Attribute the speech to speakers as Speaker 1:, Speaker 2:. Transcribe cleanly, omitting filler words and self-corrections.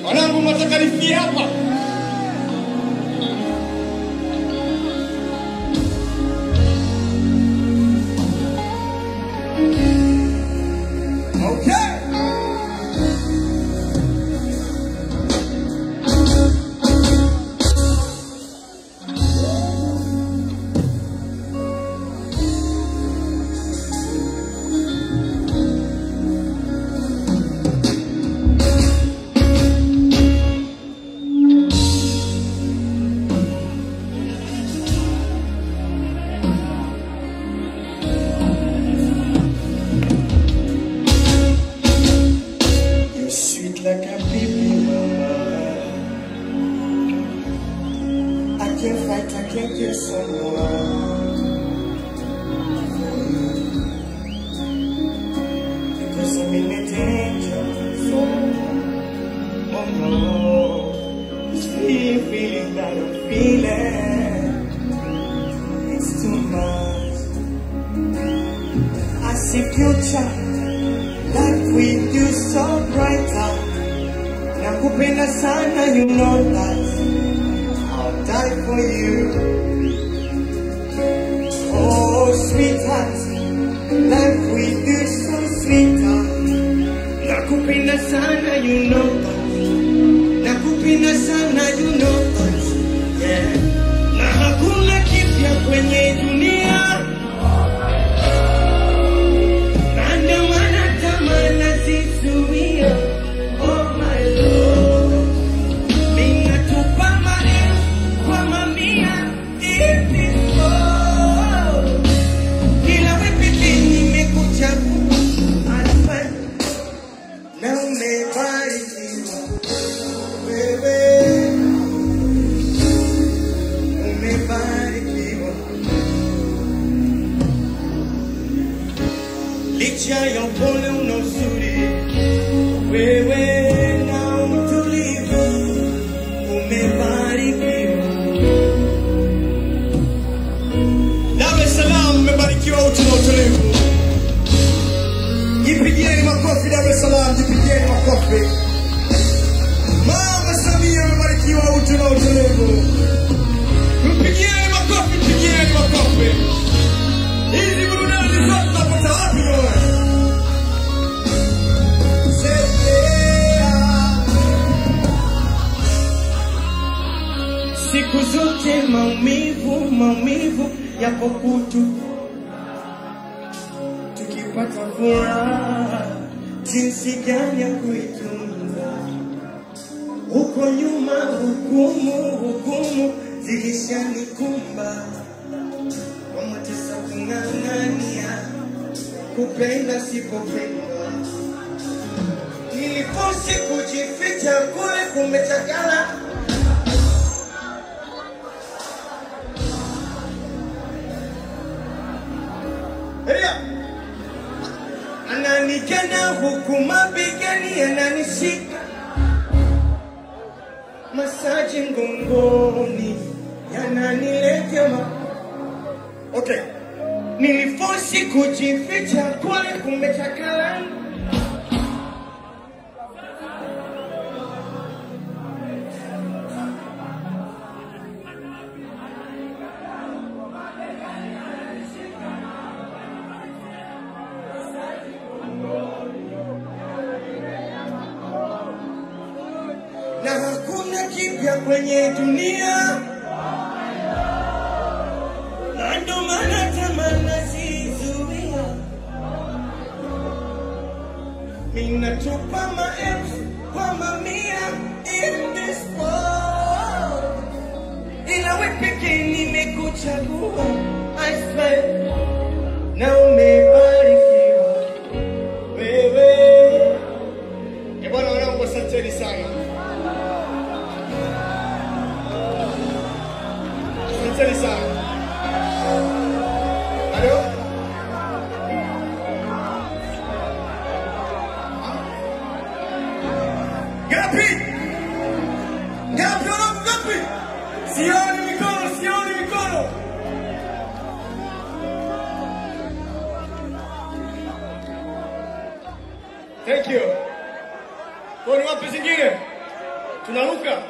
Speaker 1: Wanangu mnataka nifie hapa?
Speaker 2: Like a baby mama, I can't fight, I can't kill someone because I'm in a danger zone. Oh no, this feeling that I'm feeling, it's too much. I see future, life with you so brighter. Nakupenda sana, you know that I'll die for you. Oh sweetheart, life with you so sweeter. Nakupenda sana, you know that. Nakupenda sana, you know that. Yeah. Na hakuna kipya kwenye dunia. Na ndio maana tamaa zizuia. Licha ya upole unaozuri, wewe na utulivu, umebarikiwa. Dar es Salaam umebarikiwa utu na utulivu. Jipigieni makofi Dar es Salaam, jipigieni makofi. Mama Samia umebarikiwa utu na utulivu. Mpigieni makofi, mpigieni makofi. Hizi burudani zote tunapata wapi wewe? Siku zote maumivu yapo kutu. Tukipata furaha, jinsi gani ya kuitunza. Huko nyuma hukumu zilishanikumba. Kwa mateso kung'ang'ania, kupenda sipopendwa. Niliposi kujificha kule kumetakala. Ananikana huku mabegani ananishika. Masaji mgongoni yananiletea okay. Nilifosi kujificha kule kumetakala. Na hakuna kipya kwenye dunia. Na ndo maana tamaa zizuia. Minatupa maelfu kwa mamia in this world. Ila wewe pekee nimekuchagua. I swear. Na umebarikiwa wewe. Bwana wanangu asanteni sana. Asanteni sana. Hello? Gapi! Gapi wanangu gapi! Sioni mikono! Thank you. Kwa ni wapi zingine?
Speaker 1: Tunaruka.